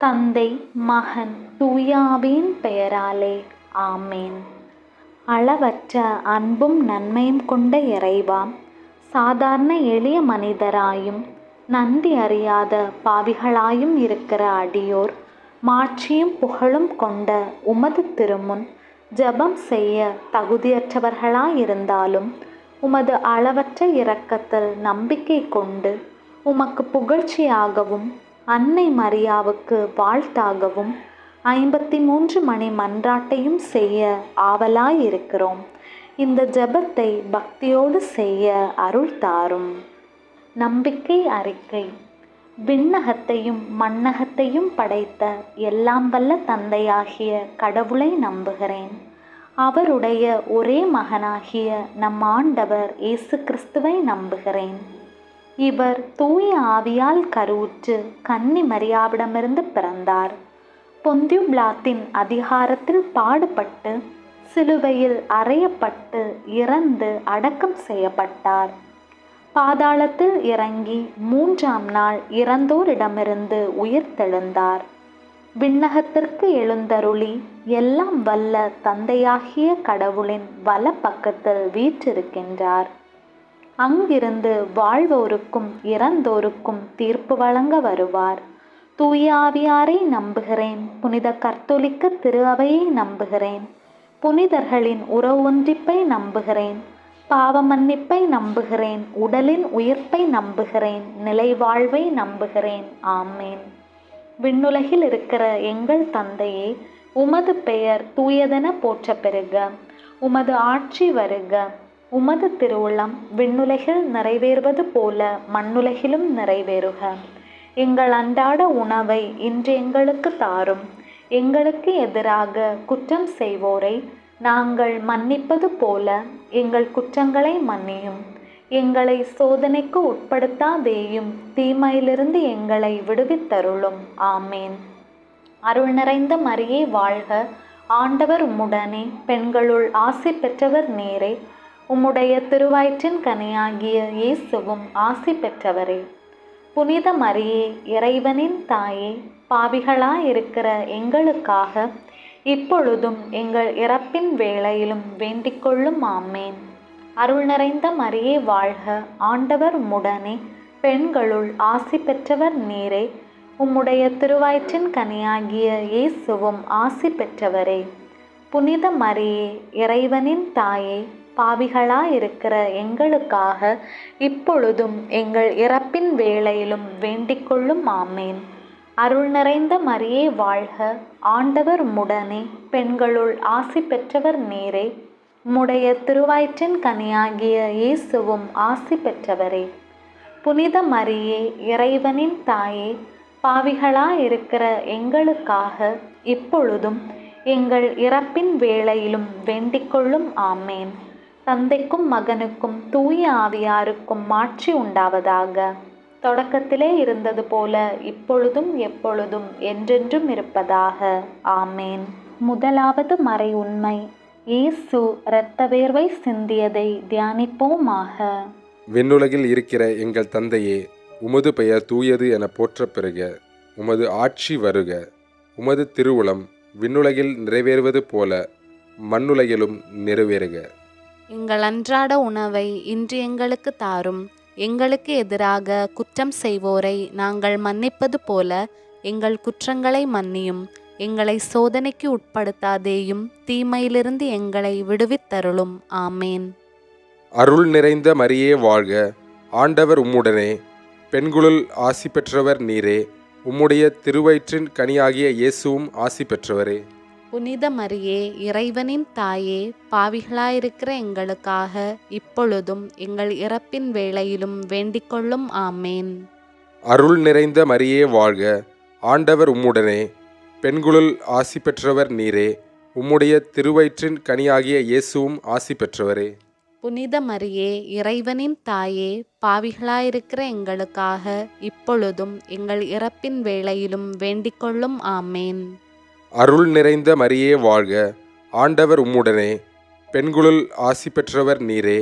தந்தை, மகன், தூயாவின் பெயராலே ஆமேன். அளவற்ற அன்பும் நன்மையும் கொண்ட இறைவா, சாதாரண எளிய மனிதராயும் நன்றி அறியாத பாவிகளாயும் இருக்கிற அடியோர் மாட்சியும் புகழும் கொண்ட உமது திருமுன் ஜெபம் செய்ய தகுதியற்றவர்களாயிருந்தாலும் உமது அளவற்ற இரக்கத்தில் நம்பிக்கை கொண்டு உமக்கு புகழ்ச்சியாகவும் அன்னை மரியாவுக்கு வாழ்த்தாகவும் 53 மணி மன்றாட்டையும் செய்ய ஆவலாயிருக்கிறோம். இந்த ஜெபத்தை பக்தியோடு செய்ய அருள் தாரும். நம்பிக்கை அறிக்கை. விண்ணகத்தையும் மண்ணகத்தையும் படைத்த எல்லாம் வல்ல தந்தையாகிய கடவுளை நம்புகிறேன். அவருடைய ஒரே மகனாகிய நம் ஆண்டவர் இயேசு கிறிஸ்துவை நம்புகிறேன். இவர் தூய ஆவியால் கருவுற்று கன்னி மரியாவிடமிருந்து பிறந்தார். பொந்தியு பிலாத்தின் அதிகாரத்தில் பாடுபட்டு சிலுவையில் அறையப்பட்டு இறந்து அடக்கம் செய்யப்பட்டார். பாதாளத்தில் இறங்கி 3ஆம் நாள் இறந்தோரிடமிருந்து உயிர்த்தெழுந்தார். விண்ணகத்திற்கு எழுந்தருளி எல்லாம் வல்ல தந்தையாகிய கடவுளின் வல பக்கத்தில் வீற்றிருக்கின்றார். அங்கிருந்து வாழ்வோருக்கும் இறந்தோருக்கும் தீர்ப்பு வழங்க வருவார். தூய ஆவியாரை நம்புகிறேன். புனித கர்த்தோலிக்க திரு அவையை நம்புகிறேன். புனிதர்களின் உறவு ஒன்றிப்பை நம்புகிறேன். பாவ மன்னிப்பை நம்புகிறேன். உடலின் உயிர்ப்பை நம்புகிறேன். நிலைவாழ்வை நம்புகிறேன். ஆமேன். விண்ணுலகில் இருக்கிற எங்கள் தந்தையே, உமது பெயர் தூயதென போற்ற பெறுக. உமது ஆட்சி வருக. உமது திருவுளம் விண்ணுலகில் நிறைவேறுவது போல மண்ணுலகிலும் நிறைவேறுக. எங்கள் அன்றாட உணவை இன்று எங்களுக்கு தாரும். எங்களுக்கு எதிராக குற்றம் செய்வோரை நாங்கள் மன்னிப்பது போல எங்கள் குற்றங்களை மன்னியும். எங்களை சோதனைக்கு உட்படுத்தாதேயும், தீமையிலிருந்து எங்களை விடுவித்தருளும். ஆமேன். அருள் நிறைந்த மரியே வாழ்க. ஆண்டவர் உம்முடனே, பெண்களுள் ஆசி பெற்றவர் நீரே. உம்முடைய திருவயிற்றின் கனியாகிய இயேசுவும் ஆசி பெற்றவரே. புனித மரியே, இறைவனின் தாயே, பாவிகளாயிருக்கிற எங்களுக்காக இப்பொழுதும் எங்கள் இறப்பின் வேளையிலும் வேண்டிக்கொள்ளும். ஆமேன். அருள் நிறைந்த மரியே வாழ்க. ஆண்டவர் உம்முடனே, பெண்களுள் ஆசி பெற்றவர் நீரே. உம்முடைய திருவயிற்றின் கனியாகிய இயேசுவும் ஆசி பெற்றவரே. புனித மரியே, இறைவனின் தாயே, பாவிகளாயிருக்கிற எங்களுக்காக இப்பொழுதும் எங்கள் இறப்பின் வேளையிலும் வேண்டிக்கொள்ளும். ஆமேன். அருள் நிறைந்த மரியே வாழ்க. ஆண்டவர் உம்முடனே, பெண்களுள் ஆசி பெற்றவர் நீரே. உம்முடைய திருவயிற்றின் கனியாகிய இயேசுவும் ஆசி பெற்றவரே. புனித மரியே, இறைவனின் தாயே, பாவிகளாயிருக்கிற எங்களுக்காக இப்பொழுதும் எங்கள் இறப்பின் வேளையிலும் வேண்டிக்கொள்ளும். ஆமேன். தந்தைக்கும் மகனுக்கும் தூய ஆவியாருக்கும் மாட்சி உண்டாவதாக. தொடக்கத்திலே இருந்தது போல இப்பொழுதும் எப்பொழுதும் என்றென்றும் இருப்பதாக. ஆமேன். முதலாவது மறை உண்மை. இயேசு இரத்த வேர்வை சிந்தியதை தியானிப்போமாக. விண்ணுலகில் இருக்கிற எங்கள் தந்தையே, உமது பெயர் தூயது என போற்றப் பெறுக. உமது ஆட்சி வருக. உமது திருவுளம் விண்ணுலகில் நிறைவேறுவது போல மண்ணுலகிலும் நிறைவேறுக. எங்கள் அன்றாட உணவை இன்று எங்களுக்கு தாரும். எங்களுக்கு எதிராக குற்றம் செய்வோரை நாங்கள் மன்னிப்பது போல எங்கள் குற்றங்களை மன்னியும். எங்களை சோதனைக்கு உட்படுத்தாதேயும், தீமையிலிருந்து எங்களை விடுவித்தருளும். ஆமேன். அருள் நிறைந்த மரியே வாழ்க. ஆண்டவர் உம்முடனே, பெண்களுள் ஆசி பெற்றவர் நீரே. உம்முடைய திருவயிற்றின் கனியாகிய இயேசுவும் ஆசி பெற்றவரே. புனித மரியே, இறைவனின் தாயே, பாவிகளாயிருக்கிற எங்களுக்காக இப்பொழுதும் எங்கள் இறப்பின் வேளையிலும் வேண்டிக்கொள்ளும். ஆமேன். அருள் நிறைந்த மரியே வாழ்க. ஆண்டவர் உம்முடனே, பெண்களுள் ஆசி பெற்றவர் நீரே. உம்முடைய திருவயிற்றின் கனியாகிய இயேசுவும் ஆசி பெற்றவரே. புனித மரியே, இறைவனின் தாயே, பாவிகளாயிருக்கிற எங்களுக்காக இப்பொழுதும் எங்கள் இறப்பின் வேளையிலும் வேண்டிக்கொள்ளும். ஆமேன். அருள் நிறைந்த மரியே வாழ்க. ஆண்டவர் உம்முடனே, பெண்களுள் ஆசி பெற்றவர் நீரே.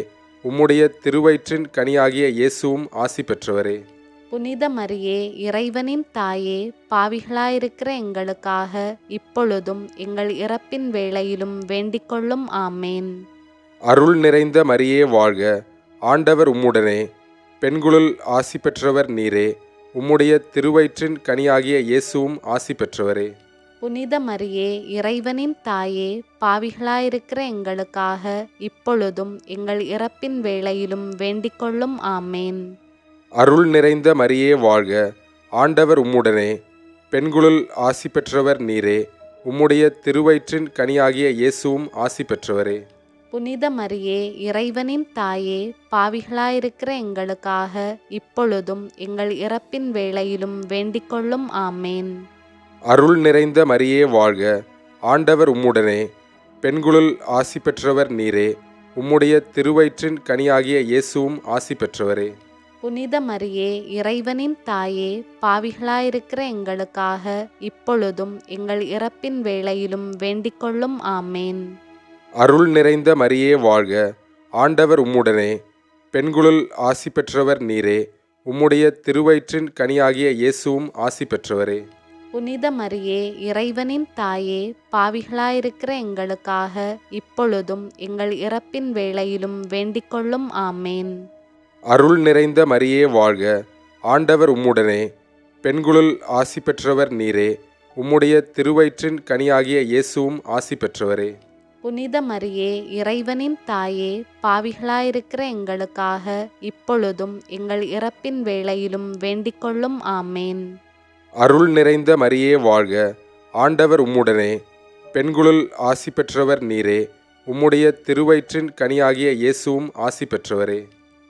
உம்முடைய திருவயிற்றின் கனியாகிய இயேசுவும் ஆசி பெற்றவரே. புனித மரியே இறைவனின் தாயே, பாவிகளாயிருக்கிற எங்களுக்காக இப்பொழுதும் எங்கள் இறப்பின் வேளையிலும் வேண்டிக்கொள்ளும். ஆமேன். அருள் நிறைந்த மரியே வாழ்க, ஆண்டவர் உம்முடனே, பெண்களுள் ஆசி பெற்றவர் நீரே, உம்முடைய திருவயிற்றின் கனியாகிய இயேசுவும் ஆசி பெற்றவரே. புனித மரியே இறைவனின் தாயே, பாவிகளாயிருக்கிற எங்களுக்காக இப்பொழுதும் எங்கள் இறப்பின் வேளையிலும் வேண்டிக்கொள்ளும். ஆமேன். அருள் நிறைந்த மரியே வாழ்க, ஆண்டவர் உம்முடனே, பெண்களுள் ஆசி பெற்றவர் நீரே, உம்முடைய திருவயிற்றின் கனியாகிய இயேசுவும் ஆசி பெற்றவரே. புனித மரியே இறைவனின் தாயே, பாவிகளாயிருக்கிற எங்களுக்காக இப்பொழுதும் எங்கள் இறப்பின் வேளையிலும் வேண்டிக்கொள்ளும். ஆமேன். அருள் நிறைந்த மரியே வாழ்க, ஆண்டவர் உம்முடனே, பெண்களுள் ஆசி பெற்றவர் நீரே, உம்முடைய திருவயிற்றின் கனியாகிய இயேசுவும் ஆசி பெற்றவரே. புனித மரியே இறைவனின் தாயே, பாவிகளாயிருக்கிற எங்களுக்காக இப்பொழுதும் எங்கள் இறப்பின் வேளையிலும் வேண்டிக்கொள்ளும். ஆமேன். அருள் நிறைந்த மரியே வாழ்க, ஆண்டவர் உம்முடனே, பெண்களுள் ஆசி பெற்றவர் நீரே, உம்முடைய திருவயிற்றின் கனியாகிய இயேசுவும் ஆசி பெற்றவரே. புனித மரியே இறைவனின் தாயே, பாவிகளாயிருக்கிற எங்களுக்காக இப்பொழுதும் எங்கள் இறப்பின் வேளையிலும் வேண்டிக்கொள்ளும். ஆமேன். அருள் நிறைந்த மரியே வாழ்க, ஆண்டவர் உம்முடனே, பெண்களுள் ஆசி பெற்றவர் நீரே, உம்முடைய திருவயிற்றின் கனியாகிய இயேசுவும் ஆசி பெற்றவரே. புனித மரியே இறைவனின் தாயே, பாவிகளாயிருக்கிற எங்களுக்காக இப்பொழுதும் எங்கள் இறப்பின் வேளையிலும் வேண்டிக்கொள்ளும். ஆமேன். அருள் நிறைந்த மரியே வாழ்க, ஆண்டவர் உம்முடனே, பெண்களுள் ஆசி பெற்றவர் நீரே, உம்முடைய திருவயிற்றின் கனியாகிய இயேசுவும் ஆசி பெற்றவரே.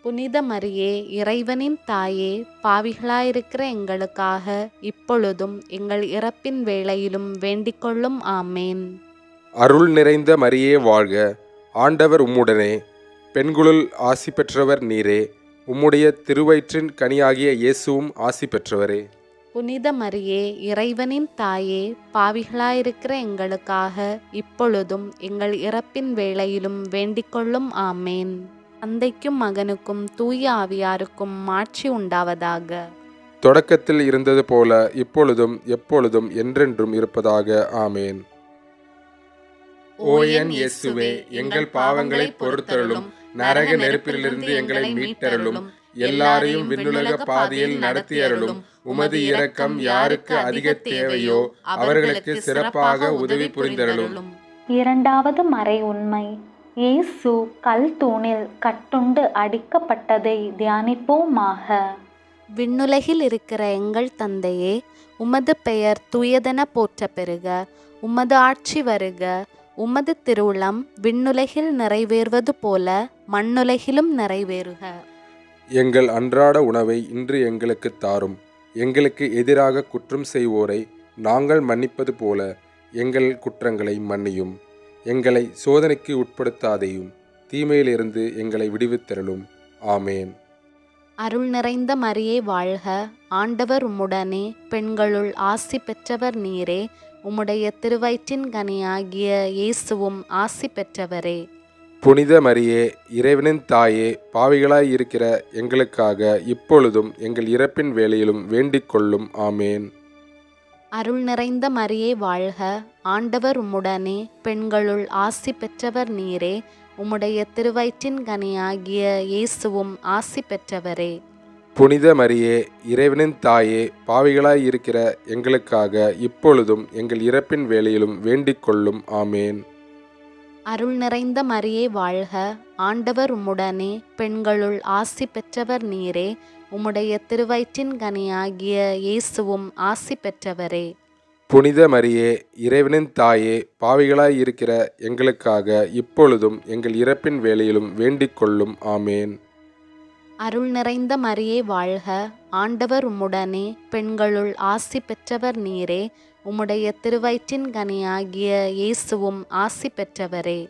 புனித மரியே இறைவனின் தாயே, பாவிகளாயிருக்கிற எங்களுக்காக இப்பொழுதும் எங்கள் இறப்பின் வேளையிலும் வேண்டிக்கொள்ளும். ஆமேன். அருள் நிறைந்த மரியே வாழ்க, ஆண்டவர் உம்முடனே, பெண்களுள் ஆசி பெற்றவர் நீரே, உம்முடைய திருவயிற்றின் கனியாகிய இயேசுவும் ஆசி பெற்றவரே. புனித மரியே இறைவனின் தாயே, பாவிகளாயிருக்கிற எங்களுக்காக இப்பொழுதும் எங்கள் இறப்பின் வேளையிலும் வேண்டிக்கொள்ளும். ஆமேன். தந்தைக்கும் மகனுக்கும் தூய ஆவியாருக்கும் மாட்சி உண்டாவதாக. தொடக்கத்தில் இருந்தது போல இப்பொழுதும் எப்பொழுதும் என்றென்றும் இருப்பதாக. ஆமேன். ஓ என் இயேசுவே, எங்கள் பாவங்களை பொறுத்தருளும், நரக நெருப்பிலிருந்து எங்களை மீட்டருளும், எல்லாரையும் விண்ணுலக பாதையில் நடத்தியருளும். உமது இரக்கம் யாருக்கு அதிக தேவையோ அவர்களுக்கு சிறப்பாக உதவி புரிந்தருளும். இரண்டாவது மறை உண்மை. இயேசு கல் தூணில் கட்டுண்டு அடிக்கப்பட்டதை தியானிப்போமாக. விண்ணுலகில் இருக்கிற எங்கள் தந்தையே, உமது பெயர் தூயதென போற்ற பெறுக. உமது ஆட்சி வருக. உமது திருவுளம் விண்ணுலகில் நிறைவேறுவது போல மண்ணுலகிலும் நிறைவேறுக. எங்கள் அன்றாட உணவை இன்று எங்களுக்கு தாரும். எங்களுக்கு எதிராக குற்றம் செய்வோரை நாங்கள் மன்னிப்பது போல எங்கள் குற்றங்களை மன்னியும். எங்களை சோதனைக்கு உட்படுத்தாதையும், தீமையிலிருந்து எங்களை விடுவித்தருளும். ஆமேன். அருள் நிறைந்த மரியே வாழ்க, ஆண்டவர் உம்முடனே, பெண்களுள் ஆசி பெற்றவர் நீரே, உம்முடைய திருவயிற்றின் கனியாகிய இயேசுவும் ஆசி பெற்றவரே. புனித மரியே இறைவனின் தாயே, பாவிகளாய் இருக்கிற எங்களுக்காக இப்பொழுதும் எங்கள் இறப்பின் வேளையிலும் வேண்டிக்கொள்ளும். ஆமேன். அருள் நிறைந்த மரியே வாழ்க, ஆண்டவர் உம்முடனே, பெண்களுள் ஆசி பெற்றவர் நீரே, உம்முடைய திருவயிற்றின் கனியாகிய இயேசுவும் ஆசி பெற்றவரே. புனித மரியே இறைவனின் தாயே, பாவிகளாய் இருக்கிற எங்களுக்காக இப்பொழுதும் எங்கள் இறப்பின் வேளையிலும் வேண்டிக்கொள்ளும். ஆமேன். அருள் நிறைந்த மரியே வாழ்க, ஆண்டவர் உம்முடனே, பெண்களுள் ஆசி பெற்றவர் நீரே, உம்முடைய திருவயிற்றின் கனியாகிய இயேசுவும் ஆசி பெற்றவரே. புனித மரியே இறைவனின் தாயே, பாவிகளாய் இருக்கிற எங்களுக்காக இப்பொழுதும் எங்கள் இறப்பின் வேளையிலும் வேண்டிக்கொள்ளும். ஆமேன். அருள் நிறைந்த மரியே வாழ்க, ஆண்டவர் உம்முடனே, பெண்களுள் ஆசி பெற்றவர் நீரே, உம்முடைய திருவயிற்றின் கனியாகிய இயேசுவும் ஆசி பெற்றவரே.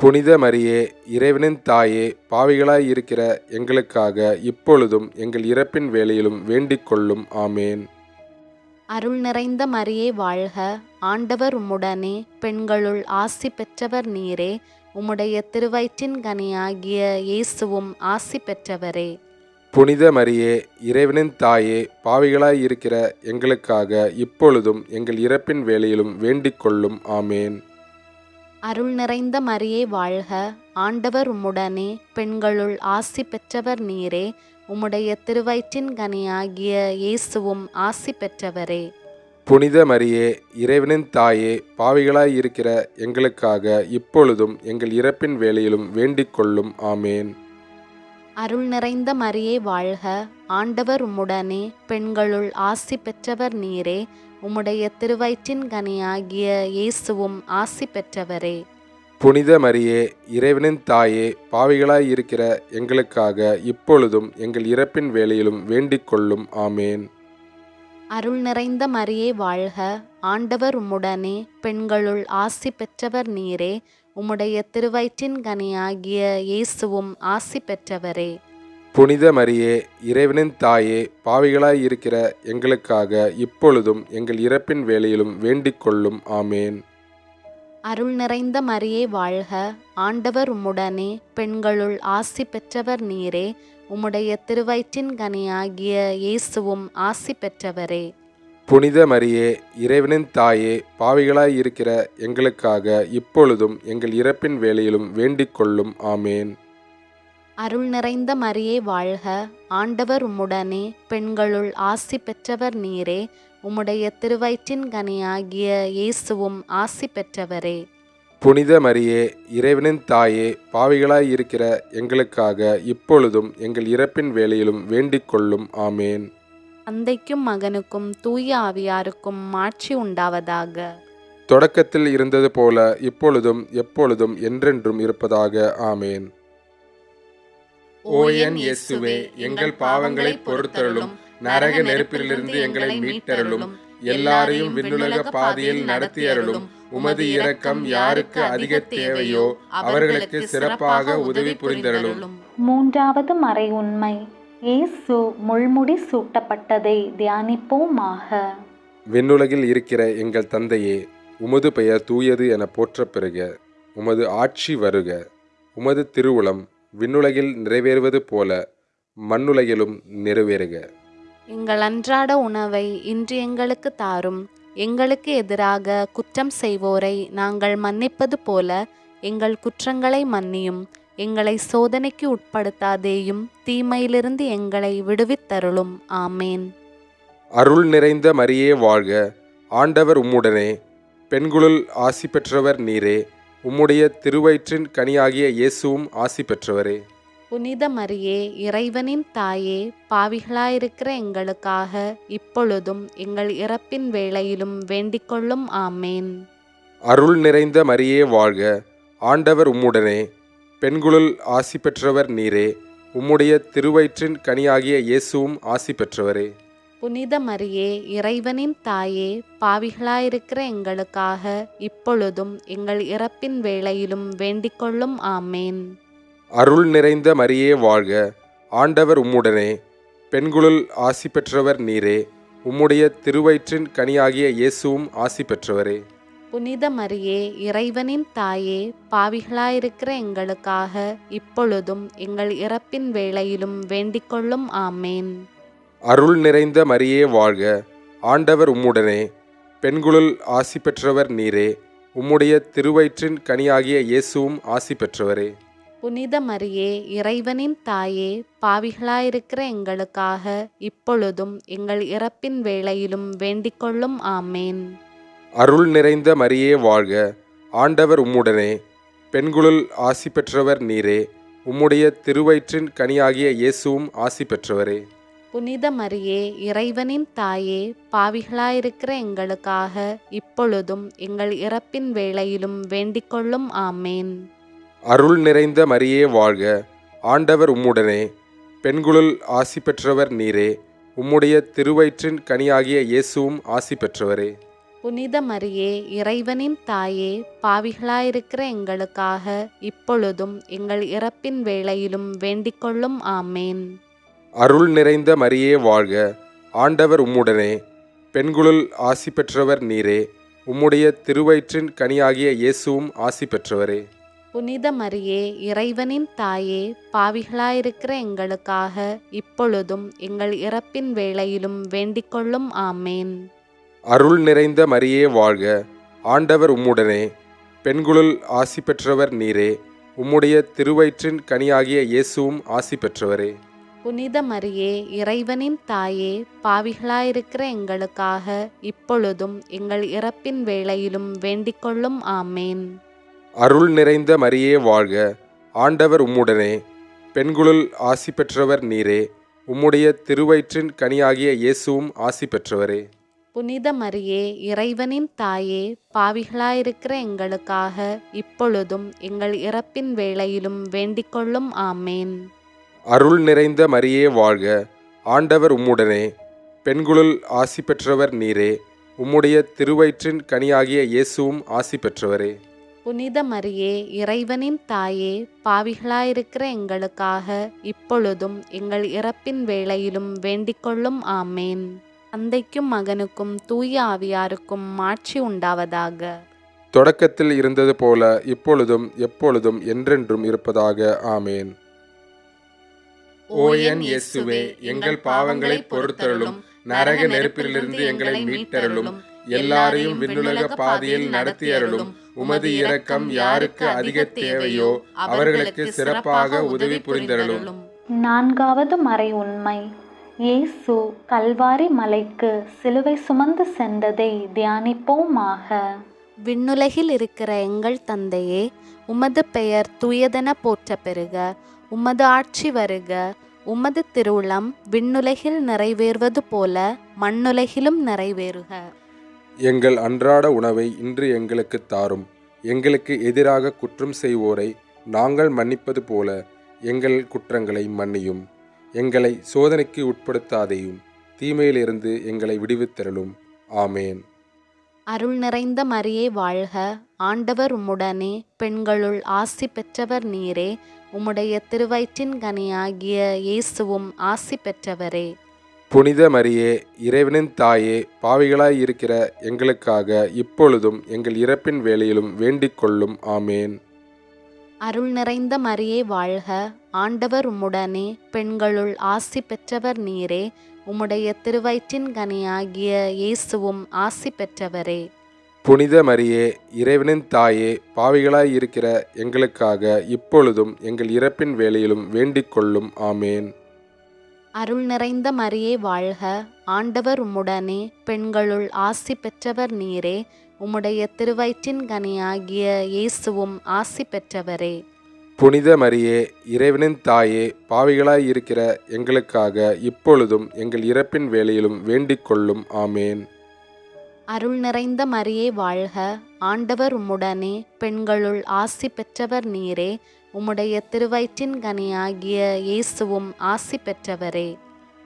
புனித மரியே இறைவனின் தாயே, பாவிகளாய் இருக்கிற எங்களுக்காக இப்பொழுதும் எங்கள் இறப்பின் வேளையிலும் வேண்டிக்கொள்ளும். ஆமேன். அருள் நிறைந்த மரியே வாழ்க, ஆண்டவர் உம்முடனே, பெண்களுள் ஆசி பெற்றவர் நீரே, உம்முடைய திருவயிற்றின் கனியாகிய இயேசுவும் ஆசி பெற்றவரே. புனித மரியே, இறைவனின் தாயே, பாவிகளாய் இருக்கிற எங்களுக்காக இப்பொழுதும் எங்கள் இறப்பின் வேளையிலும் வேண்டிக் கொள்ளும். ஆமேன். அருள் நிறைந்த மரியே வாழ்க, ஆண்டவர் உம்முடனே, பெண்களுள் ஆசி பெற்றவர் நீரே. உம்முடைய திருவயிற்றின் கனியாகிய இயேசுவும் ஆசி பெற்றவரே. புனித மரியே, இறைவனின் தாயே, பாவிகளாய் இருக்கிற எங்களுக்காக இப்பொழுதும் எங்கள் இறப்பின் வேளையிலும் வேண்டிக் கொள்ளும். ஆமேன். அருள் நிறைந்த மரியே வாழ்க, ஆண்டவர் உம்முடனே, பெண்களுள் ஆசி பெற்றவர் நீரே. உம்முடைய திருவயிற்றின் கனியாகிய இயேசுவும் ஆசி பெற்றவரே. புனித மரியே, இறைவனின் தாயே, பாவிகளாய் இருக்கிற எங்களுக்காக இப்பொழுதும் எங்கள் இறப்பின் வேளையிலும் வேண்டிக் கொள்ளும். ஆமேன். அருள் நிறைந்த மரியே வாழ்க, ஆண்டவர் உம்முடனே, பெண்களுள் ஆசி பெற்றவர் நீரே. உம்முடைய திருவயிற்றின் கனியாகிய இயேசுவும் ஆசி பெற்றவரே. புனித மரியே, இறைவனின் தாயே, பாவிகளாய் இருக்கிற எங்களுக்காக இப்பொழுதும் எங்கள் இறப்பின் வேளையிலும் வேண்டிக் கொள்ளும். ஆமேன். அருள் நிறைந்த மரியே வாழ்க, ஆண்டவர் உம்முடனே, பெண்களுள் ஆசி பெற்றவர் நீரே. உம்முடைய திருவயிற்றின் கனியாகிய இயேசுவும் ஆசி பெற்றவரே. புனித மரியே, இறைவனின் தாயே, பாவிகளாய் இருக்கிற எங்களுக்காக இப்பொழுதும் எங்கள் இறப்பின் வேளையிலும் வேண்டிக் கொள்ளும். ஆமேன். அருள் நிறைந்த மரியே வாழ்க, ஆண்டவர் உம்முடனே, பெண்களுள் ஆசி பெற்றவர் நீரே. உம்முடைய திருவயிற்றின் கனியாகிய இயேசுவும் ஆசி பெற்றவரே. புனித மரியே, இறைவனின் தாயே, பாவிகளாய் இருக்கிற எங்களுக்காக இப்பொழுதும் எங்கள் இறப்பின் வேளையிலும் வேண்டிக் கொள்ளும். ஆமேன். தந்தைக்கும் மகனுக்கும் தூய ஆவியாருக்கும் மாட்சி உண்டாவதாக. தொடக்கத்தில் இருந்தது போல இப்பொழுதும் எப்பொழுதும் என்றென்றும் இருப்பதாக. ஆமேன். ஓ என் இயேசுவே, எங்கள் பாவங்களை பொறுத்தருளும், நரக நெருப்பிலிருந்து எங்களை மீட்டருளும், எல்லாரையும் விண்ணுலக பாதையில் நடத்தியருளும். உமது இரக்கம் யாருக்கு அதிக தேவையோ அவர்களுக்கு சிறப்பாக உதவி புரிந்தருளும். மூன்றாவது மறை உண்மை, இயேசு முள்முடி சூட்டப்பட்டதை தியானிப்போமாக. விண்ணுலகில் இருக்கிற எங்கள் தந்தையே, உமது பெயர் தூயது என போற்றப் பெறுக. உமது ஆட்சி வருக. உமது திருவுளம் விண்ணுலகில் நிறைவேறுவது போல மண்ணுலகிலும் நிறைவேறுக. எங்கள் அன்றாட உணவை இன்று எங்களுக்கு தாரும். எங்களுக்கு எதிராக குற்றம் செய்வோரை நாங்கள் மன்னிப்பது போல எங்கள் குற்றங்களை மன்னியும். எங்களை சோதனைக்கு உட்படுத்தாதேயும், தீமையிலிருந்து எங்களை விடுவித்தருளும். ஆமேன். அருள் நிறைந்த மரியே வாழ்க, ஆண்டவர் உம்முடனே, பெண்களுள் ஆசி பெற்றவர் நீரே. உம்முடைய திருவயிற்றின் கனியாகிய இயேசுவும் ஆசி பெற்றவரே. புனித மரியே, இறைவனின் தாயே, பாவிகளாயிருக்கிற எங்களுக்காக இப்பொழுதும் எங்கள் இறப்பின் வேளையிலும் வேண்டிக்கொள்ளும். ஆமேன். அருள் நிறைந்த மரியே வாழ்க, ஆண்டவர் உம்முடனே, பெண்களுள் ஆசி பெற்றவர் நீரே. உம்முடைய திருவயிற்றின் கனியாகிய இயேசுவும் ஆசி பெற்றவரே. புனித மரியே, இறைவனின் தாயே, பாவிகளாயிருக்கிற எங்களுக்காக இப்பொழுதும் எங்கள் இறப்பின் வேளையிலும் வேண்டிக்கொள்ளும். ஆமேன். அருள் நிறைந்த மரியே வாழ்க, ஆண்டவர் உம்முடனே, பெண்களுள் ஆசி பெற்றவர் நீரே. உம்முடைய திருவயிற்றின் கனியாகிய இயேசுவும் ஆசி பெற்றவரே. புனித மரியே, இறைவனின் தாயே, பாவிகளாயிருக்கிற எங்களுக்காக இப்பொழுதும் எங்கள் இறப்பின் வேளையிலும் வேண்டிக்கொள்ளும். ஆமேன். அருள் நிறைந்த மரியே வாழ்க, ஆண்டவர் உம்முடனே, பெண்களுள் ஆசி பெற்றவர் நீரே. உம்முடைய திருவயிற்றின் கனியாகிய இயேசுவும் ஆசி பெற்றவரே. புனித மரியே, இறைவனின் தாயே, பாவிகளாயிருக்கிற எங்களுக்காக இப்பொழுதும் எங்கள் இறப்பின் வேளையிலும் வேண்டிக்கொள்ளும். ஆமேன். அருள் நிறைந்த மரியே வாழ்க, ஆண்டவர் உம்முடனே, பெண்களுள் ஆசி பெற்றவர் நீரே. உம்முடைய திருவயிற்றின் கனியாகிய இயேசுவும் ஆசி பெற்றவரே. புனித மரியே, இறைவனின் தாயே, பாவிகளாயிருக்கிற எங்களுக்காக இப்பொழுதும் எங்கள் இறப்பின் வேளையிலும் வேண்டிக்கொள்ளும். ஆமேன். அருள் நிறைந்த மரியே வாழ்க, ஆண்டவர் உம்முடனே, பெண்களுள் ஆசி பெற்றவர் நீரே. உம்முடைய திருவயிற்றின் கனியாகிய இயேசுவும் ஆசி பெற்றவரே. புனித மரியே, இறைவனின் தாயே, பாவிகளாயிருக்கிற எங்களுக்காக இப்பொழுதும் எங்கள் இறப்பின் வேளையிலும் வேண்டிக்கொள்ளும். ஆமேன். அருள் நிறைந்த மரியே வாழ்க, ஆண்டவர் உம்முடனே, பெண்களுள் ஆசி பெற்றவர் நீரே. உம்முடைய திருவயிற்றின் கனியாகிய இயேசுவும் ஆசி பெற்றவரே. புனித மரியே இறைவனின் தாயே, பாவிகளாயிருக்கிற எங்களுக்காக இப்பொழுதும் எங்கள் இறப்பின் வேளையிலும் வேண்டிக்கொள்ளும். ஆமேன். அருள் நிறைந்த மரியே வாழ்க, ஆண்டவர் உம்முடனே, பெண்களுள் ஆசி பெற்றவர் நீரே, உம்முடைய திருவயிற்றின் கனியாகிய இயேசுவும் ஆசி பெற்றவரே. புனித மரியே இறைவனின் தாயே, பாவிகளாயிருக்கிற எங்களுக்காக இப்பொழுதும் எங்கள் இறப்பின் வேளையிலும் வேண்டிக்கொள்ளும். ஆமேன். அருள் நிறைந்த மரியே வாழ்க, ஆண்டவர் உம்முடனே, பெண்களுள் ஆசி பெற்றவர் நீரே, உம்முடைய திருவயிற்றின் கனியாகிய இயேசுவும் ஆசி பெற்றவரே. புனித மரியே இறைவனின் தாயே, பாவிகளாயிருக்கிற எங்களுக்காக இப்பொழுதும் எங்கள் இறப்பின் வேளையிலும் வேண்டிக்கொள்ளும். ஆமேன். அருள் நிறைந்த மரியே வாழ்க, ஆண்டவர் உம்முடனே, பெண்களுள் ஆசி பெற்றவர் நீரே, உம்முடைய திருவயிற்றின் கனியாகிய இயேசுவும் ஆசி பெற்றவரே. புனித மரியே இறைவனின் தாயே, பாவிகளாயிருக்கிற எங்களுக்காக இப்பொழுதும் எங்கள் இறப்பின் வேளையிலும் வேண்டிக்கொள்ளும். ஆமேன். தந்தைக்கும் மகனுக்கும் தூய ஆவியாருக்கும் மாட்சி உண்டாவதாக. தொடக்கத்தில் இருந்தது போல இப்பொழுதும் எப்பொழுதும் என்றென்றும் இருப்பதாக. ஆமேன். ஓ என் இயேசுவே, எங்கள் பாவங்களை பொறுத்தருளும், நரக நெருப்பிலிருந்து எங்களை மீட்டருளும், எல்லாரையும் விண்ணுலக பாதையில் நடத்தியருளும். உமது இரக்கம் யாருக்கு அதிக தேவையோ அவர்களுக்கு சிறப்பாக உதவி புரிந்தருளும். நான்காவது மறை உண்மை. இயேசு கல்வாரி மலைக்கு சிலுவை சுமந்து சென்றதை தியானிப்போமாக. விண்ணுலகில் இருக்கிற எங்கள் தந்தையே, உமது பெயர் தூயதென போற்ற பெறுக. உமது ஆட்சி வருக. உமது திருவுளம் விண்ணுலகில் நிறைவேறுவது போல மண்ணுலகிலும் நிறைவேறுக. எங்கள் அன்றாட உணவை இன்று எங்களுக்கு தாரும். எங்களுக்கு எதிராக குற்றம் செய்வோரை நாங்கள் மன்னிப்பது போல எங்கள் குற்றங்களை மன்னியும். எங்களை சோதனைக்கு உட்படுத்தாதேயும், தீமையிலிருந்து எங்களை விடுவித்தருளும். ஆமேன். அருள் நிறைந்த மரியே வாழ்க, ஆண்டவர் உம்முடனே, பெண்களுள் ஆசி பெற்றவர் நீரே, உம்முடைய திருவயிற்றின் கனியாகிய இயேசுவும் ஆசி பெற்றவரே. புனித மரியே இறைவனின் தாயே, பாவிகளாய் இருக்கிற எங்களுக்காக இப்பொழுதும் எங்கள் இறப்பின் வேளையிலும் வேண்டிக்கொள்ளும். ஆமேன். அருள் நிறைந்த மரியே வாழ்க, ஆண்டவர் உம்முடனே, பெண்களுள் ஆசி பெற்றவர் நீரே, உம்முடைய திருவயிற்றின் கனியாகிய இயேசுவும் ஆசி பெற்றவரே. புனித மரியே இறைவனின் தாயே, பாவிகளாய் இருக்கிற எங்களுக்காக இப்பொழுதும் எங்கள் இறப்பின் வேளையிலும் வேண்டிக்கொள்ளும். ஆமேன். அருள் நிறைந்த மரியே வாழ்க, ஆண்டவர் உம்முடனே, பெண்களுள் ஆசி பெற்றவர் நீரே, உம்முடைய திருவயிற்றின் கனியாகிய இயேசுவும் ஆசி பெற்றவரே. புனித மரியே இறைவனின் தாயே, பாவிகளாய் இருக்கிற எங்களுக்காக இப்பொழுதும் எங்கள் இறப்பின் வேளையிலும் வேண்டிக்கொள்ளும். ஆமேன். அருள் நிறைந்த மரியே வாழ்க, ஆண்டவர் உம்முடனே, பெண்களுள் ஆசி பெற்றவர் நீரே, உம்முடைய திருவயிற்றின் கனியாகிய இயேசுவும் ஆசி பெற்றவரே.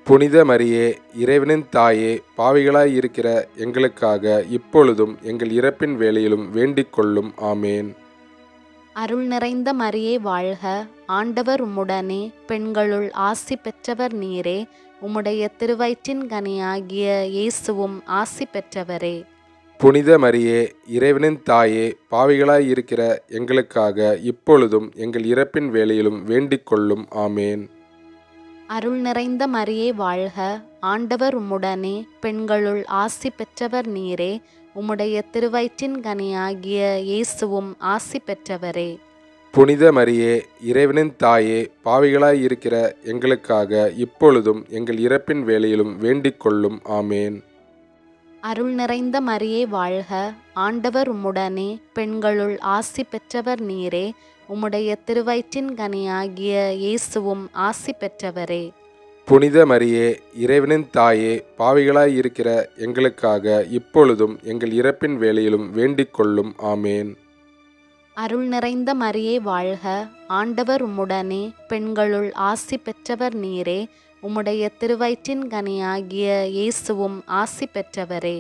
புனித மரியே இறைவனின் தாயே, பாவிகளாய் இருக்கிற எங்களுக்காக இப்பொழுதும் எங்கள் இறப்பின் வேளையிலும் வேண்டிக்கொள்ளும். ஆமேன். அருள் நிறைந்த மரியே வாழ்க, ஆண்டவர் உம்முடனே, பெண்களுள் ஆசி பெற்றவர் நீரே, உம்முடைய திருவயிற்றின் கனியாகிய இயேசுவும் ஆசி பெற்றவரே. புனித மரியே இறைவனின் தாயே, பாவிகளாய் இருக்கிற எங்களுக்காக இப்பொழுதும் எங்கள் இறப்பின் வேளையிலும் வேண்டிக்கொள்ளும். ஆமேன். அருள் நிறைந்த மரியே வாழ்க, ஆண்டவர் உம்முடனே, பெண்களுள் ஆசி பெற்றவர் நீரே, உம்முடைய திருவயிற்றின் கனியாகிய இயேசுவும் ஆசி பெற்றவரே. புனித மரியே இறைவனின் தாயே, பாவிகளாய் இருக்கிற எங்களுக்காக இப்பொழுதும் எங்கள் இறப்பின் வேளையிலும் வேண்டிக்கொள்ளும். ஆமேன். அருள் நிறைந்த மரியே வாழ்க, ஆண்டவர் உம்முடனே, பெண்களுள் ஆசி பெற்றவர் நீரே, உம்முடைய திருவயிற்றின் கனியாகிய இயேசுவும் ஆசி பெற்றவரே. புனித மரியே இறைவனின் தாயே, பாவிகளாய் இருக்கிற எங்களுக்காக இப்பொழுதும் எங்கள் இறப்பின் வேளையிலும் வேண்டிக்கொள்ளும். ஆமேன். அருள் நிறைந்த மரியே வாழ்க, ஆண்டவர் உம்முடனே, பெண்களுள் ஆசி பெற்றவர் நீரே, உம்முடைய திருவயிற்றின் கனியாகிய இயேசுவும் ஆசி பெற்றவரே.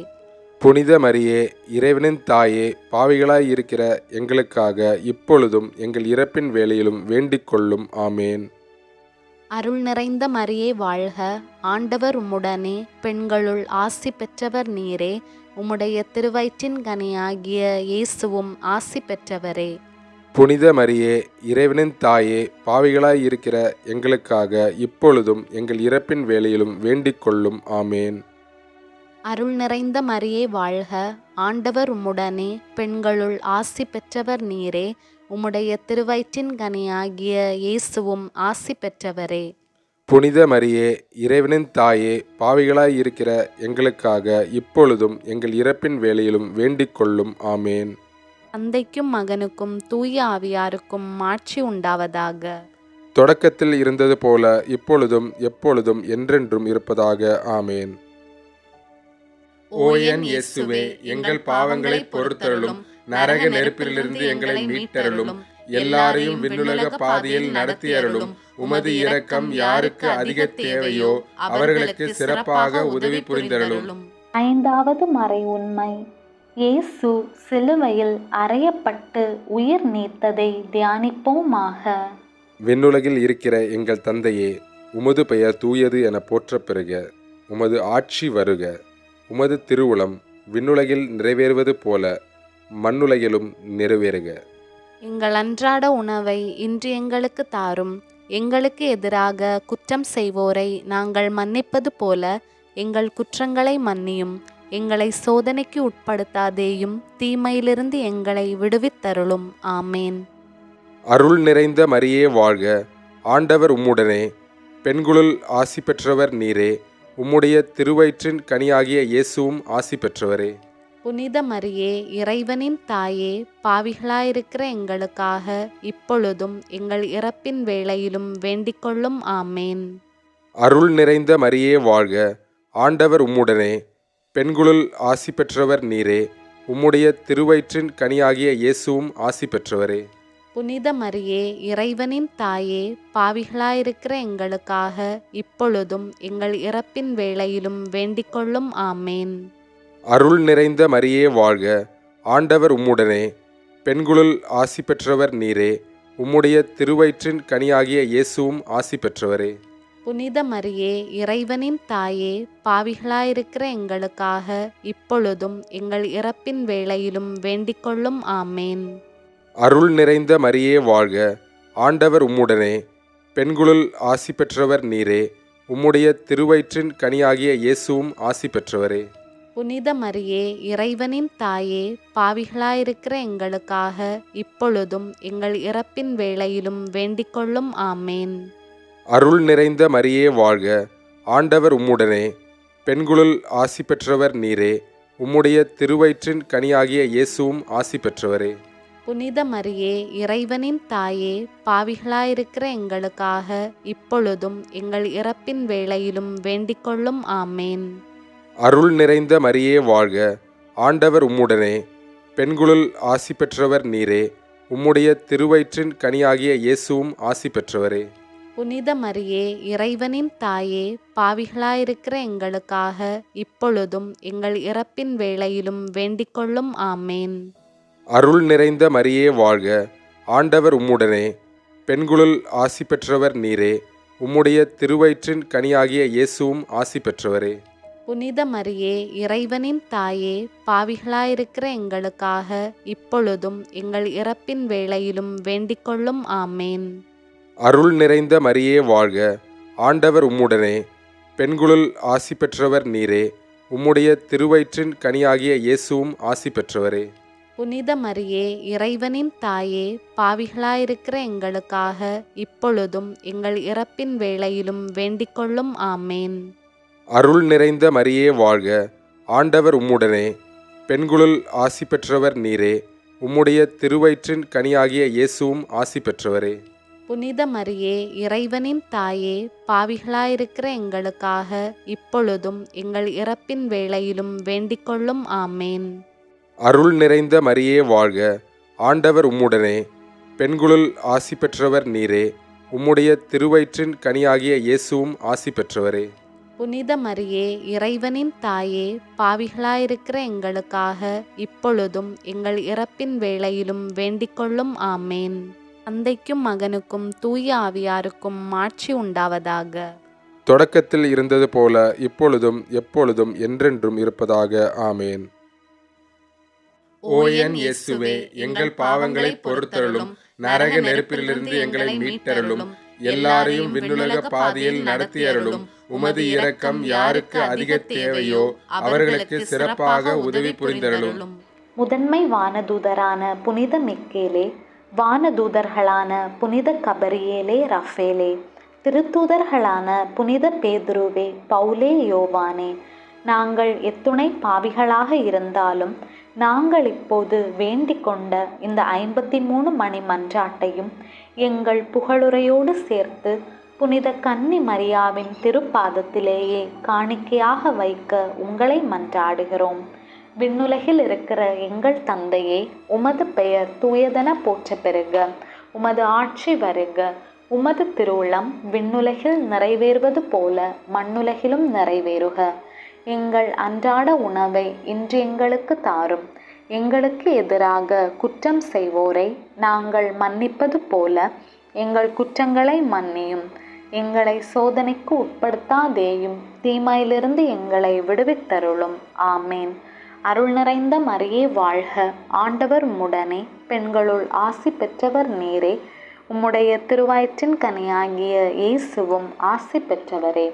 புனித மரியே இறைவனின் தாயே, பாவிகளாய் இருக்கிற எங்களுக்காக இப்பொழுதும் எங்கள் இறப்பின் வேளையிலும் வேண்டிக்கொள்ளும். ஆமேன். அருள் நிறைந்த மரியே வாழ்க, ஆண்டவர் உம்முடனே, பெண்களுள் ஆசி பெற்றவர் நீரே, உம்முடைய திருவயிற்றின் கனியாகிய இயேசுவும் ஆசி பெற்றவரே. புனித மரியே, இறைவனின் தாயே, பாவிகளாய் இருக்கிற எங்களுக்காக இப்பொழுதும் எங்கள் இறப்பின் வேளையிலும் வேண்டிக் கொள்ளும். ஆமேன். அருள் நிறைந்த மரியே வாழ்க, ஆண்டவர் உம்முடனே, பெண்களுள் ஆசி பெற்றவர் நீரே. உம்முடைய திருவயிற்றின் கனியாகிய இயேசுவும் ஆசி பெற்றவரே. புனித மரியே, இறைவனின் தாயே, பாவிகளாய் இருக்கிற எங்களுக்காக இப்பொழுதும் எங்கள் இறப்பின் வேளையிலும் வேண்டிக் கொள்ளும். ஆமேன். தந்தைக்கும் மகனுக்கும் தூய ஆவியாருக்கும் மாட்சி உண்டாவதாக. தொடக்கத்தில் இருந்தது போல இப்பொழுதும் எப்பொழுதும் என்றென்றும் இருப்பதாக. ஆமேன். ஓ என் இயேசுவே, எங்கள் பாவங்களை பொறுத்தருளும், நரக நெருப்பிலிருந்து எங்களை மீட்டருளும், எல்லாரையும் விண்ணுலக பாதையில் நடத்தியருளும். உமது இரக்கம் யாருக்கு அதிக தேவையோ அவர்களுக்கு சிறப்பாக உதவி புரிந்தருளும். ஐந்தாவது மறை உண்மை. இயேசு சிலுவையில் அறையப்பட்டு உயிர் நீத்ததை தியானிப்போமாக. விண்ணுலகில் இருக்கிற எங்கள் தந்தையே, உமது பெயர் தூயது என போற்றப் பெறுக. உமது ஆட்சி வருக. உமது திருவுளம் விண்ணுலகில் நிறைவேறுவது போல மண்ணுலகிலும் நிறைவேறுக. எங்கள் அன்றாட உணவை இன்று எங்களுக்கு தாரும். எங்களுக்கு எதிராக குற்றம் செய்வோரை நாங்கள் மன்னிப்பது போல எங்கள் குற்றங்களை மன்னியும். எங்களை சோதனைக்கு உட்படுத்தாதேயும், தீமையிலிருந்து எங்களை விடுவித்தருளும். ஆமேன். அருள் நிறைந்த மரியே வாழ்க, ஆண்டவர் உம்முடனே, பெண்களுள் ஆசி பெற்றவர் நீரே. உம்முடைய திருவயிற்றின் கனியாகிய இயேசுவும் ஆசி பெற்றவரே. புனித மரியே, இறைவனின் தாயே, பாவிகளாயிருக்கிற எங்களுக்காக இப்பொழுதும் எங்கள் இறப்பின் வேளையிலும் வேண்டிக்கொள்ளும். ஆமேன். அருள் நிறைந்த மரியே வாழ்க, ஆண்டவர் உம்முடனே, பெண்களுள் ஆசி பெற்றவர் நீரே. உம்முடைய திருவயிற்றின் கனியாகிய இயேசுவும் ஆசி பெற்றவரே. புனித மரியே, இறைவனின் தாயே, பாவிகளாயிருக்கிற எங்களுக்காக இப்பொழுதும் எங்கள் இறப்பின் வேளையிலும் வேண்டிக்கொள்ளும். ஆமேன். அருள் நிறைந்த மரியே வாழ்க, ஆண்டவர் உம்முடனே, பெண்களுள் ஆசி பெற்றவர் நீரே. உம்முடைய திருவயிற்றின் கனியாகிய இயேசுவும் ஆசி பெற்றவரே. புனித மரியே, இறைவனின் தாயே, பாவிகளாயிருக்கிற எங்களுக்காக இப்பொழுதும் எங்கள் இறப்பின் வேளையிலும் வேண்டிக்கொள்ளும். ஆமேன். அருள் நிறைந்த மரியே வாழ்க, ஆண்டவர் உம்முடனே, பெண்களுள் ஆசி பெற்றவர் நீரே. உம்முடைய திருவயிற்றின் கனியாகிய இயேசுவும் ஆசி பெற்றவரே. புனித மரியே, இறைவனின் தாயே, பாவிகளாயிருக்கிற எங்களுக்காக இப்பொழுதும் எங்கள் இறப்பின் வேளையிலும் வேண்டிக்கொள்ளும். ஆமேன். அருள் நிறைந்த மரியே வாழ்க, ஆண்டவர் உம்முடனே, பெண்களுள் ஆசி பெற்றவர் நீரே. உம்முடைய திருவயிற்றின் கனியாகிய இயேசுவும் ஆசி பெற்றவரே. புனித மரியே, இறைவனின் தாயே, பாவிகளாயிருக்கிற எங்களுக்காக இப்பொழுதும் எங்கள் இறப்பின் வேளையிலும் வேண்டிக்கொள்ளும். ஆமேன். அருள் நிறைந்த மரியே வாழ்க, ஆண்டவர் உம்முடனே, பெண்களுள் ஆசி பெற்றவர் நீரே. உம்முடைய திருவயிற்றின் கனியாகிய இயேசுவும் ஆசி பெற்றவரே. புனித மரியே, இறைவனின் தாயே, பாவிகளாயிருக்கிற எங்களுக்காக இப்பொழுதும் எங்கள் இறப்பின் வேளையிலும் வேண்டிக்கொள்ளும். ஆமேன். அருள் நிறைந்த மரியே வாழ்க, ஆண்டவர் உம்முடனே, பெண்களுள் ஆசி பெற்றவர் நீரே. உம்முடைய திருவயிற்றின் கனியாகிய இயேசுவும் ஆசி பெற்றவரே. புனித மரியே, இறைவனின் தாயே, பாவிகளாயிருக்கிற எங்களுக்காக இப்பொழுதும் எங்கள் இறப்பின் வேளையிலும் வேண்டிக்கொள்ளும். ஆமேன். அருள் நிறைந்த மரியே வாழ்க, ஆண்டவர் உம்முடனே, பெண்களுள் ஆசி பெற்றவர் நீரே. உம்முடைய திருவயிற்றின் கனியாகிய இயேசுவும் ஆசி பெற்றவரே. புனித மரியே, இறைவனின் தாயே, பாவிகளாயிருக்கிற எங்களுக்காக இப்பொழுதும் எங்கள் இறப்பின் வேளையிலும் வேண்டிக்கொள்ளும். ஆமேன். அருள் நிறைந்த மரியே வாழ்க, ஆண்டவர் உம்முடனே, பெண்களுள் ஆசி பெற்றவர் நீரே. உம்முடைய திருவயிற்றின் கனியாகிய இயேசுவும் ஆசி பெற்றவரே. புனித மரியே, இறைவனின் தாயே, பாவிகளாயிருக்கிற எங்களுக்காக இப்பொழுதும் எங்கள் இறப்பின் வேளையிலும் வேண்டிக்கொள்ளும். ஆமேன். அருள் நிறைந்த மரியே வாழ்க, ஆண்டவர் உம்முடனே, பெண்களுள் ஆசி பெற்றவர் நீரே. உம்முடைய திருவயிற்றின் கனியாகிய இயேசுவும் ஆசி பெற்றவரே. புனித மரியே, இறைவனின் தாயே, பாவிகளாயிருக்கிற எங்களுக்காக இப்பொழுதும் எங்கள் இறப்பின் வேளையிலும் வேண்டிக்கொள்ளும். ஆமேன். தந்தைக்கும் மகனுக்கும் தூய ஆவியாருக்கும் மாட்சி உண்டாவதாக. தொடக்கத்தில் இருந்தது போல இப்பொழுதும் எப்பொழுதும் என்றென்றும் இருப்பதாக. ஆமேன். ஓ என் இயேசுவே, எங்கள் பாவங்களை பொறுத்தருளும். நரக நெருப்பிலிருந்து எங்களை மீட்டருளும். எல்லாரையும் விண்ணுலக பாதையில் நடத்தியருளும். உமது இரக்கம் யாருக்கு அதிக தேவையோ அவர்களுக்கு சிறப்பாக உதவி புரிந்தருளும். முதன்மை வானதூதரான புனித மிக்கேலே, வானதூதர்களான புனித கபரியேலே, ரஃபேலே, திருத்தூதர்களான புனித பேதுருவே, பவுலே, யோவானே, நாங்கள் எத்துணை பாவிகளாக இருந்தாலும் நாங்கள் இப்போது வேண்டிக் கொண்ட இந்த 53 மணி மன்றாட்டையும் எங்கள் புகழுரையோடு சேர்த்து புனித கன்னி மரியாவின் திருப்பாதத்திலேயே காணிக்கையாக வைக்க உங்களை மன்றாடுகிறோம். விண்ணுலகில் இருக்கிற எங்கள் தந்தையே, உமது பெயர் தூயதென போற்ற பெறுக. உமது ஆட்சி வருக. உமது திருவுளம் விண்ணுலகில் நிறைவேறுவது போல மண்ணுலகிலும் நிறைவேறுக. எங்கள் அன்றாட உணவை இன்று எங்களுக்கு தாரும். எங்களுக்கு எதிராக குற்றம் செய்வோரை நாங்கள் மன்னிப்பது போல எங்கள் குற்றங்களை மன்னியும். எங்களை சோதனைக்கு உட்படுத்தாதேயும், தீமையிலிருந்து எங்களை விடுவித்தருளும். ஆமேன். அருள் நிறைந்த மரியே வாழ்க. ஆண்டவர் உம்முடனே, பெண்களுள் ஆசி பெற்றவர் நீரே. உம்முடைய திருவயிற்றின் கனியாகிய இயேசுவும் ஆசி பெற்றவரே.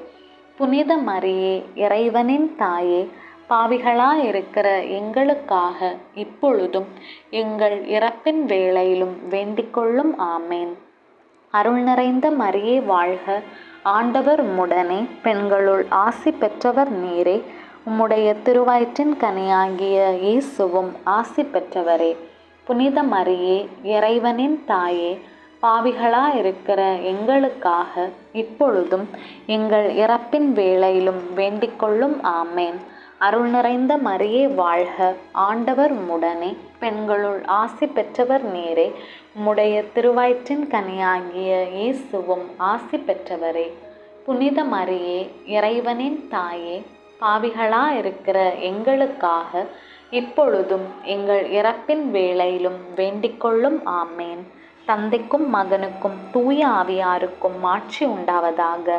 புனித மரியே, இறைவனின் தாயே, பாவிகளாயிருக்கிற எங்களுக்காக இப்பொழுதும் எங்கள் இறப்பின் வேளையிலும் வேண்டிக்கொள்ளும். ஆமேன். அருள் நிறைந்த மரியே வாழ்க. ஆண்டவர் உம்முடனே, பெண்களுள் ஆசி பெற்றவர் நீரே. உம்முடைய திருவயிற்றின் கனியாகிய இயேசுவும் ஆசி பெற்றவரே. புனித மரியே, இறைவனின் தாயே, பாவிகளாயிருக்கிற எங்களுக்காக இப்பொழுதும் எங்கள் இறப்பின் வேளையிலும் வேண்டிக்கொள்ளும். ஆமேன். அருள் நிறைந்த மரியே வாழ்க. ஆண்டவர் உம்முடனே, பெண்களுள் ஆசி பெற்றவர் நீரே. உம்முடைய திருவயிற்றின் கனியாகிய இயேசுவும் ஆசி பெற்றவரே. புனித மரியே, இறைவனின் தாயே, பாவிகளாயிருக்கிற எங்களுக்காக இப்பொழுதும் எங்கள் இறப்பின் வேளையிலும் வேண்டிக்கொள்ளும். ஆமேன். தந்தைக்கும் மகனுக்கும் தூய ஆவியாருக்கும் மாட்சி உண்டாவதாக.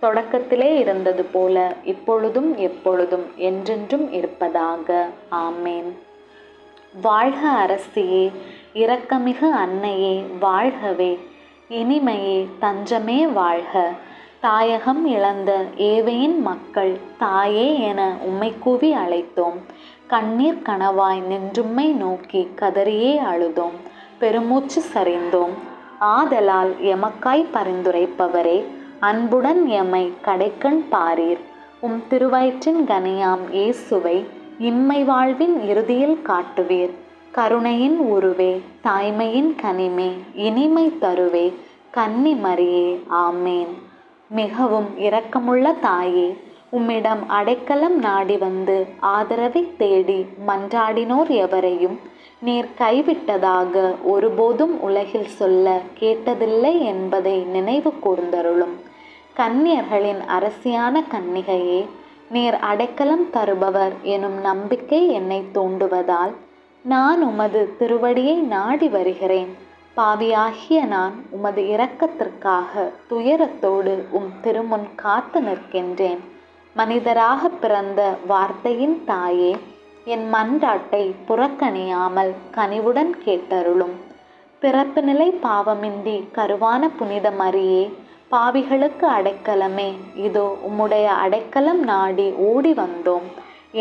தொடக்கத்திலே இருந்தது போல இப்பொழுதும் எப்பொழுதும் என்றென்றும் இருப்பதாக. ஆமேன். வாழ்க அரசியே, இரக்கமிகு அன்னையே, வாழ்கவே. இனிமையே, தஞ்சமே, வாழ்க. தாயகம் இழந்த ஏவையின் மக்கள் தாயே என உம்மை கூவி அழைத்தோம். கண்ணீர் கனவாய் நின்றும்மை நோக்கி கதறியே அழுதோம். பெருமூச்சு சரிந்தோம். ஆதலால் எமக்காய் பரிந்துரைப்பவரே, அன்புடன் எமை கடைக்கண் பாரீர். உம் திருவயிற்றின் கனியாம் இயேசுவை இம்மை வாழ்வின் இறுதியில் காட்டுவீர். கருணையின் உருவே, தாய்மையின் கனிமே, இனிமை தருவே, கன்னி மரியே. ஆமேன். மிகவும் இரக்கமுள்ள தாயே, உம்மிடம் அடைக்கலம் நாடி வந்து ஆதரவை தேடி மன்றாடினோர் எவரையும் நீர் கைவிட்டதாக ஒருபோதும் உலகில் சொல்ல கேட்டதில்லை என்பதை நினைவு கூர்ந்தருளும். கன்னியர்களின் அரசியான கன்னிகையே, நீர் அடைக்கலம் தருபவர் எனும் நம்பிக்கை என்னை தூண்டுவதால் நான் உமது திருவடியை நாடி வருகிறேன். பாவியாகிய நான் உமது இரக்கத்திற்காக துயரத்தோடு உம் திருமுன் காத்து நிற்கின்றேன். மனிதராக பிறந்த வார்த்தையின் தாயே, என் மன்றாட்டை புறக்கணியாமல் கனிவுடன் கேட்டருளும். பிறப்பு நிலை பாவமின்றி கருவான புனித மரியே, பாவிகளுக்கு அடைக்கலமே, இதோ உம்முடைய அடைக்கலம் நாடி ஓடி வந்தோம்.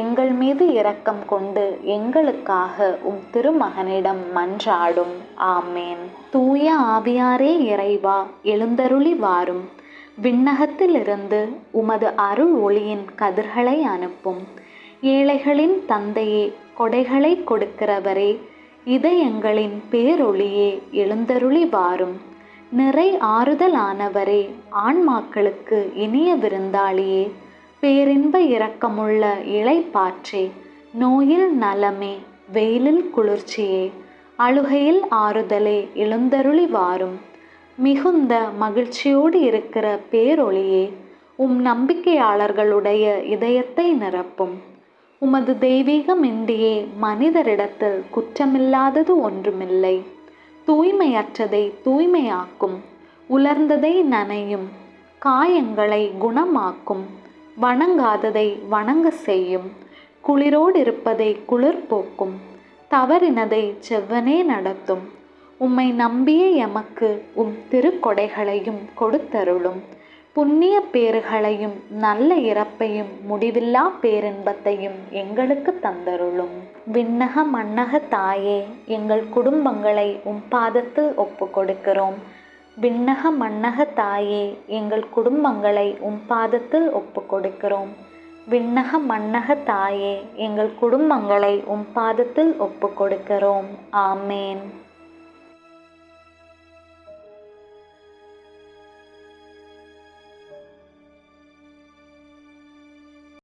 எங்கள் மீது இரக்கம் கொண்டு எங்களுக்காக உம் திருமகனிடம் மன்றாடும். ஆமேன். தூய ஆவியாரே இறைவா, எழுந்தருளி வாரும். விண்ணகத்திலிருந்து உமது அருள் ஒளியின் கதிர்களை அனுப்பும். ஏழைகளின் தந்தையே, கொடைகளை கொடுக்கிறவரே, இதயங்களின் பேரொளியே, எழுந்தருளி வாரும். நிறை ஆறுதலானவரே, ஆன்மாக்களுக்கு இனிய விருந்தாளியே, பேரின்ப இரக்கமுள்ள இளைப்பாற்றே, நோயில் நலமே, வெயிலில் குளிர்ச்சியே, அழுகையில் ஆறுதலே, எழுந்தருளி வாரும். மிகுந்த மகிழ்ச்சியோடு இருக்கிற பேரொளியே, உம் நம்பிக்கையாளர்களுடைய இதயத்தை நிரப்பும். உமது தெய்வீகமின்றியே மனிதரிடத்தில் குற்றமில்லாதது ஒன்றுமில்லை. தூய்மையற்றதை தூய்மையாக்கும், உலர்ந்ததை நனையும், காயங்களை குணமாக்கும், வணங்காததை வணங்க செய்யும், குளிரோடு இருப்பதை குளிர் போக்கும், தவறினதை செவ்வனே நடத்தும். உம்மை நம்பிய எமக்கு உம் திருக்கொடைகளையும் கொடுத்தருளும். புண்ணிய பேறுகளையும் நல்ல இறப்பையும் முடிவில்லா பேரின்பத்தையும் எங்களுக்கு தந்தருளும். விண்ணக மண்ணக தாயே, எங்கள் குடும்பங்களை உம் பாதத்தில் ஒப்பு கொடுக்கிறோம். விண்ணக மண்ணக தாயே, எங்கள் குடும்பங்களை உம் பாதத்தில் ஒப்பு கொடுக்கிறோம். விண்ணக மண்ணக தாயே, எங்கள் குடும்பங்களை உம் பாதத்தில் ஒப்பு கொடுக்கிறோம். ஆமேன்.